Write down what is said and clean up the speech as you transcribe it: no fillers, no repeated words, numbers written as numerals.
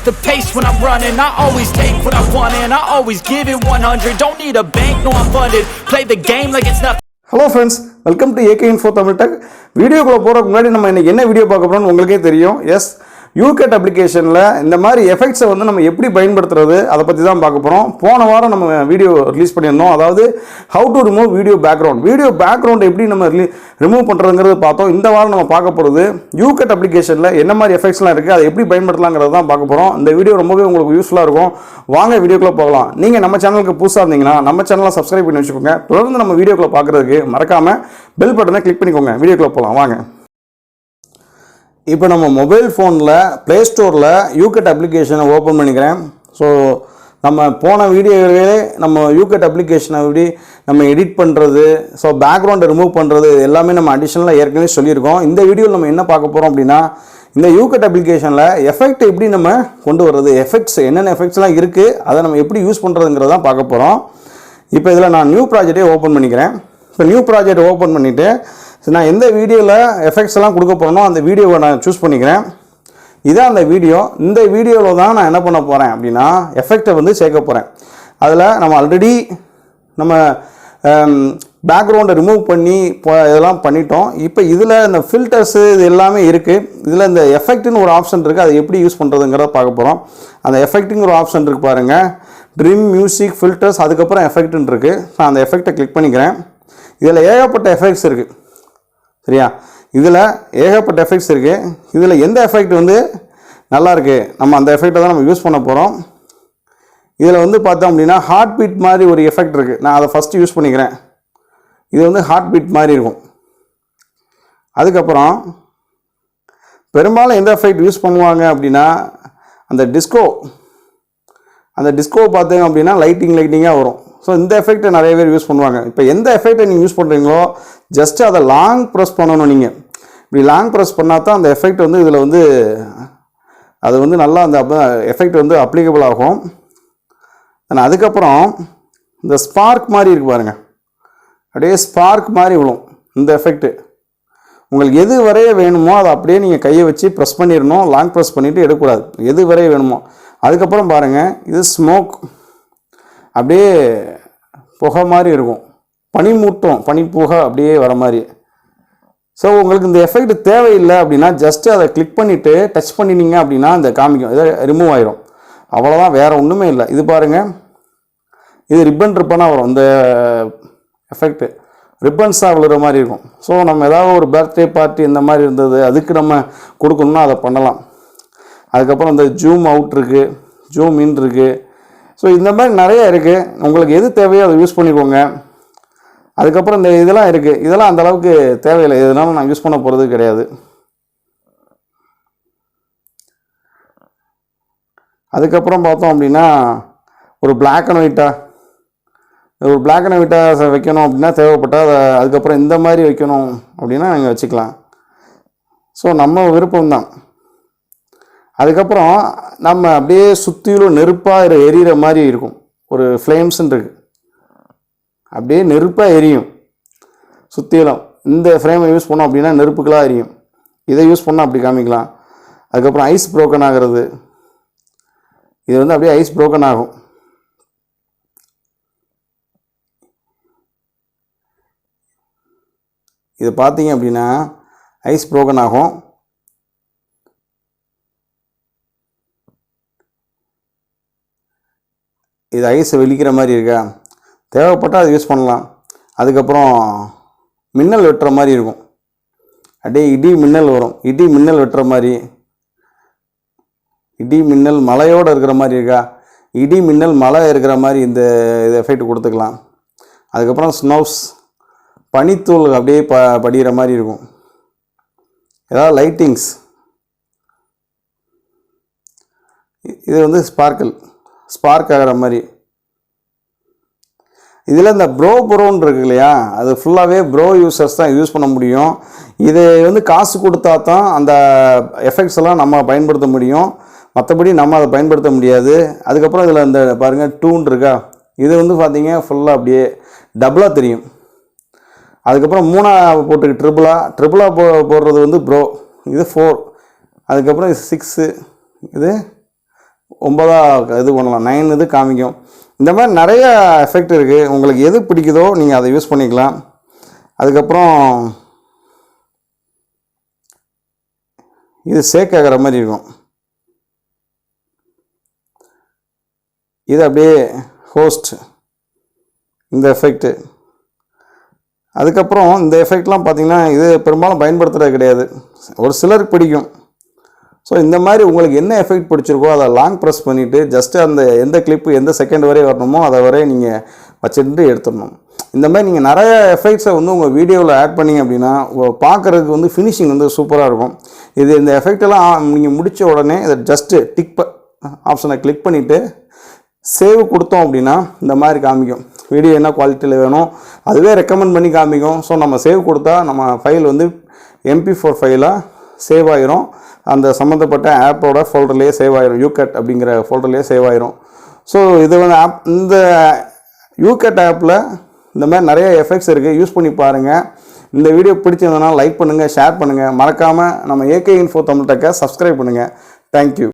up the pace when I'm running. I always take what I want and I always give it 100. Don't need a bank, no I'm funded. Play the game like it's nothing. Hello friends, welcome to AK Info Tamil Tech. வீடியோக்குள்ள போறதுக்கு முன்னாடி நம்ம இன்னைக்கு என்ன video பார்க்க போறோம்னு உங்களுக்கே தெரியும். எஸ், youcut அப்ளிகேஷன்ல இந்த மாதிரி எஃபெக்ட்ஸை வந்து நம்ம எப்படி பயன்படுத்துறது அதை பற்றி தான் பார்க்க போகிறோம். போன வாரம் நம்ம வீடியோ ரிலீஸ் பண்ணியிருந்தோம். அதாவது how to remove video background எப்படி நம்ம ரிமூவ் பண்ணுறதுங்கிறது பார்த்தோம். இந்த வாரம் நம்ம பார்க்க போகிறது youcut அப்ளிகேஷனில் என்ன மாதிரி எஃபெக்ட்ஸ்லாம் இருக்குது, அதை எப்படி பயன்படுத்தலாங்கிறத தான் பார்க்க போகிறோம். இந்த வீடியோ ரொம்பவே உங்களுக்கு யூஸ்ஃபுல்லாக இருக்கும். வாங்க வீடியோக்குள்ளே போகலாம். நீங்கள் நம்ம சேனலுக்கு புதுசாக இருந்தீங்கன்னா நம்ம சேனலை சப்ஸ்கிரைப் பண்ணி வச்சுக்கோங்க. தொடர்ந்து நம்ம வீடியோக்குள்ளே பார்க்குறதுக்கு மறக்காமல் பெல் பட்டனை கிளிக் பண்ணிக்கோங்க. வீடியோக்குள்ளே போகலாம் வாங்க. இப்போ நம்ம மொபைல் ஃபோனில் ப்ளே ஸ்டோரில் youcut அப்ளிகேஷனை ஓப்பன் பண்ணிக்கிறேன். ஸோ நம்ம போன வீடியோவிலே நம்ம youcut அப்ளிகேஷனை எப்படி நம்ம எடிட் பண்ணுறது, ஸோ பேக்ரவுண்டை ரிமூவ் பண்ணுறது எல்லாமே நம்ம அடிஷ்னலாக ஏற்கனவே சொல்லியிருக்கோம். இந்த வீடியோவில் நம்ம என்ன பார்க்க போகிறோம் அப்படின்னா, இந்த youcut அப்ளிகேஷனில் எஃபெக்ட் எப்படி நம்ம கொண்டு வர்றது, எஃபெக்ட்ஸ் என்னென்ன எஃபெக்ட்ஸ்லாம் இருக்குது, அதை நம்ம எப்படி யூஸ் பண்ணுறதுங்கிறதான் பார்க்க போகிறோம். இப்போ இதில் நான் நியூ ப்ராஜெக்டே ஓப்பன் பண்ணிக்கிறேன். இப்போ நியூ ப்ராஜெக்ட் ஓப்பன் பண்ணிவிட்டு நான் எந்த வீடியோவில் எஃபெக்ட்ஸ் எல்லாம் கொடுக்க போகிறேனோ அந்த வீடியோவை நான் சூஸ் பண்ணிக்கிறேன். இதான் அந்த வீடியோ. இந்த வீடியோவில் தான் நான் என்ன பண்ண போகிறேன் அப்படின்னா எஃபெக்டை வந்து சேர்க்க போகிறேன். அதில் நம்ம ஆல்ரெடி நம்ம பேக்ரவுண்டை ரிமூவ் பண்ணி இதெல்லாம் பண்ணிட்டோம். இப்போ இதில் இந்த ஃபில்டர்ஸு இது எல்லாமே இருக்குது. இதில் இந்த எஃபெக்ட்னு ஒரு ஆப்ஷன் இருக்குது. அதை எப்படி யூஸ் பண்ணுறதுங்கிறத பார்க்க போகிறோம். அந்த எஃபெக்ட்டுங்கிற ஒரு ஆப்ஷன் இருக்குது பாருங்கள். ட்ரிம், மியூசிக், ஃபில்டர்ஸ், அதுக்கப்புறம் எஃபெக்ட்னு இருக்குது. நான் அந்த எஃபெக்டை கிளிக் பண்ணிக்கிறேன். இதில் ஏகப்பட்ட எஃபெக்ட்ஸ் இருக்குது. சரியா, இதில் ஏகப்பட்ட எஃபெக்ட்ஸ் இருக்குது. இதில் எந்த எஃபெக்ட் வந்து நல்லா இருக்குது, நம்ம அந்த எஃபெக்டை தான் நம்ம யூஸ் பண்ண போகிறோம். இதில் வந்து பார்த்தோம் அப்படின்னா ஹார்ட் பீட் மாதிரி ஒரு எஃபெக்ட் இருக்குது. நான் அதை ஃபஸ்ட்டு யூஸ் பண்ணிக்கிறேன். இது வந்து ஹார்ட் பீட் மாதிரி இருக்கும். அதுக்கப்புறம் பெரும்பாலும் எந்த எஃபெக்ட் யூஸ் பண்ணுவாங்க அப்படின்னா அந்த டிஸ்கோ பார்த்தீங்க அப்படின்னா லைட்டிங்காக வரும். ஸோ இந்த எஃபெக்டை நிறைய பேர் யூஸ் பண்ணுவாங்க. இப்போ எந்த எஃபெக்டை நீங்கள் யூஸ் பண்ணுறீங்களோ ஜஸ்ட்டு அதை லாங் ப்ரெஸ் பண்ணணும். நீங்கள் இப்படி லாங் ப்ரெஸ் பண்ணால் தான் அந்த எஃபெக்ட் வந்து இதில் வந்து அது வந்து நல்லா அந்த எஃபெக்ட் வந்து அப்ளிகபிள் ஆகும். அதுக்கப்புறம் இந்த ஸ்பார்க் மாதிரி இருக்குது பாருங்கள், அப்படியே ஸ்பார்க் மாதிரி விழும் இந்த எஃபெக்ட்டு. உங்களுக்கு எது வரைய வேணுமோ அதை அப்படியே நீங்கள் கையை வச்சு ப்ரெஸ் பண்ணிடணும். லாங் ப்ரெஸ் பண்ணிவிட்டு எடுக்கக்கூடாது. எது வரைய வேணுமோ. அதுக்கப்புறம் பாருங்கள், இது ஸ்மோக், அப்படியே புகை மாதிரி இருக்கும். பனிப்புகை அப்படியே வர மாதிரி. ஸோ உங்களுக்கு இந்த எஃபெக்ட் தேவையில்லை அப்படின்னா ஜஸ்ட்டு அதை கிளிக் பண்ணிவிட்டு டச் பண்ணினீங்க அப்படின்னா இந்த காமிக்கும், இதை ரிமூவ் ஆயிரும். அவ்வளோதான், வேறு ஒன்றுமே இல்லை. இது பாருங்கள், இது ரிப்பனாக வரும். இந்த எஃபெக்ட்டு ரிப்பன்ஸாக விழுற மாதிரி இருக்கும். ஸோ நம்ம ஏதாவது ஒரு பர்த்டே பார்ட்டி இந்த மாதிரி இருந்தது, அதுக்கு நம்ம கொடுக்கணுன்னா அதை பண்ணலாம். அதுக்கப்புறம் இந்த ஜூம் அவுட் இருக்குது, ஜூம் இன் இருக்குது. ஸோ இந்த மாதிரி நிறைய இருக்குது. உங்களுக்கு எது தேவையோ அதை யூஸ் பண்ணிக்கோங்க. அதுக்கப்புறம் இந்த இதெல்லாம் இருக்குது. இதெல்லாம் அந்தளவுக்கு தேவையில்லை, இதனால நான் யூஸ் பண்ண போகிறது கிடையாது. அதுக்கப்புறம் பார்த்தோம் அப்படின்னா ஒரு பிளாக் அண்ட் ஒயிட்டாக வைக்கணும் அப்படின்னா தேவைப்பட்டால் அதை அதுக்கப்புறம் இந்த மாதிரி வைக்கணும் அப்படின்னா நீங்கள் வச்சுக்கலாம். ஸோ நம்ம விருப்பம்தான். அதுக்கப்புறம் நம்ம அப்படியே சுற்றிலும் நெருப்பாக எரியிற மாதிரி இருக்கும். ஒரு ஃப்ளேம்ஸ்ன்னு இருக்குது, அப்படியே நெருப்பாக எரியும் சுற்றிலும். இந்த ஃப்ரேமை யூஸ் பண்ணோம் அப்படின்னா நெருப்புக்கெல்லாம் எரியும். இதை யூஸ் பண்ணால் அப்படி காமிக்கலாம். அதுக்கப்புறம் ஐஸ் ப்ரோக்கன் ஆகிறது, இது வந்து அப்படியே ஐஸ் ப்ரோக்கன் ஆகும். இது பார்த்தீங்க அப்படின்னா ஐஸ் ப்ரோக்கன் ஆகும். இது ஐஸ் வெளிக்கிற மாதிரி இருக்கா, தேவைப்பட்டால் அதை யூஸ் பண்ணலாம். அதுக்கப்புறம் மின்னல் வெட்டுற மாதிரி இருக்கும். அப்படியே இடி மின்னல் வரும், இடி மின்னல் வெட்டுற மாதிரி. இடி மின்னல் மலையோடு இருக்கிற மாதிரி இருக்கா, இடி மின்னல் மலை இருக்கிற மாதிரி இந்த எஃபெக்ட் கொடுத்துக்கலாம். அதுக்கப்புறம் ஸ்னோஸ், பனித்தூள் அப்படியே படிகிற மாதிரி இருக்கும். ஏதாவது லைட்டிங்ஸ், இது வந்து ஸ்பார்க் ஆகிற மாதிரி. இதில் இந்த ப்ரோன்னு இருக்கு இல்லையா, அது ஃபுல்லாகவே ப்ரோ யூசர்ஸ் தான் யூஸ் பண்ண முடியும். இது வந்து காசு கொடுத்தா தான் அந்த எஃபெக்ட்ஸ் எல்லாம் நம்ம பயன்படுத்த முடியும், மற்றபடி நம்ம அதை பயன்படுத்த முடியாது. அதுக்கப்புறம் இதில் இந்த பாருங்கள் டூன் இருக்கா, இது வந்து பார்த்தீங்க ஃபுல்லாக அப்படியே டபுளாக தெரியும். அதுக்கப்புறம் 3 போட்டுக்கு ட்ரிபிளாக போடுறது வந்து ப்ரோ, இது 4. அதுக்கப்புறம் இது 6, இது 9 இது பண்ணலாம், 9 இது காமிக்கும். இந்த மாதிரி நிறைய எஃபெக்ட் இருக்குது. உங்களுக்கு எது பிடிக்குதோ நீங்கள் அதை யூஸ் பண்ணிக்கலாம். அதுக்கப்புறம் இது சேக் ஆகிற மாதிரி இருக்கும். இது அப்படியே ஹோஸ்ட் இந்த எஃபெக்ட்டு. அதுக்கப்புறம் இந்த எஃபெக்ட்லாம் பார்த்திங்கன்னா இது பெரும்பாலும் பயன்படுத்துகிறது கிடையாது, ஒரு சிலருக்கு பிடிக்கும். ஸோ இந்த மாதிரி உங்களுக்கு என்ன எஃபெக்ட் பிடிச்சிருக்கோ அதை லாங் ப்ரெஸ் பண்ணிவிட்டு ஜஸ்ட்டு அந்த எந்த கிளிப்பு எந்த செகண்ட் வரை வரணுமோ அதை வரை நீங்கள் வச்சுட்டு எடுத்துடணும். இந்த மாதிரி நீங்கள் நிறைய எஃபெக்ட்ஸை வந்து உங்கள் வீடியோவில் ஆட் பண்ணிங்க அப்படின்னா பார்க்குறதுக்கு வந்து ஃபினிஷிங் வந்து சூப்பராக இருக்கும். இந்த எஃபெக்டெல்லாம் நீங்கள் முடித்த உடனே இதை ஜஸ்ட்டு டிக் ஆப்ஷனை கிளிக் பண்ணிவிட்டு சேவ் கொடுத்தோம் அப்படின்னா இந்த மாதிரி காமிக்கும். வீடியோ என்ன குவாலிட்டியில் வேணும் அதுவே ரெக்கமெண்ட் பண்ணி காமிக்கும். ஸோ நம்ம சேவ் கொடுத்தா நம்ம ஃபைல் வந்து MP4 ஃபைலாக சேவ் ஆகிரும். அந்த சம்மந்தப்பட்ட ஆப்போட ஃபோல்டர்லேயே சேவ் ஆகிரும், youcut அப்படிங்கிற ஃபோல்டர்லேயே சேவ் ஆகிரும். ஸோ இது வந்து இந்த youcut ஆப்பில் இந்த மாதிரி நிறைய எஃபெக்ட்ஸ் இருக்குது, யூஸ் பண்ணி பாருங்கள். இந்த வீடியோ பிடிச்சிருந்ததுனா லைக் பண்ணுங்கள், ஷேர் பண்ணுங்கள். மறக்காமல் நம்ம AK Info தமிழ் டெக்கை சப்ஸ்கிரைப் பண்ணுங்கள். தேங்க்யூ.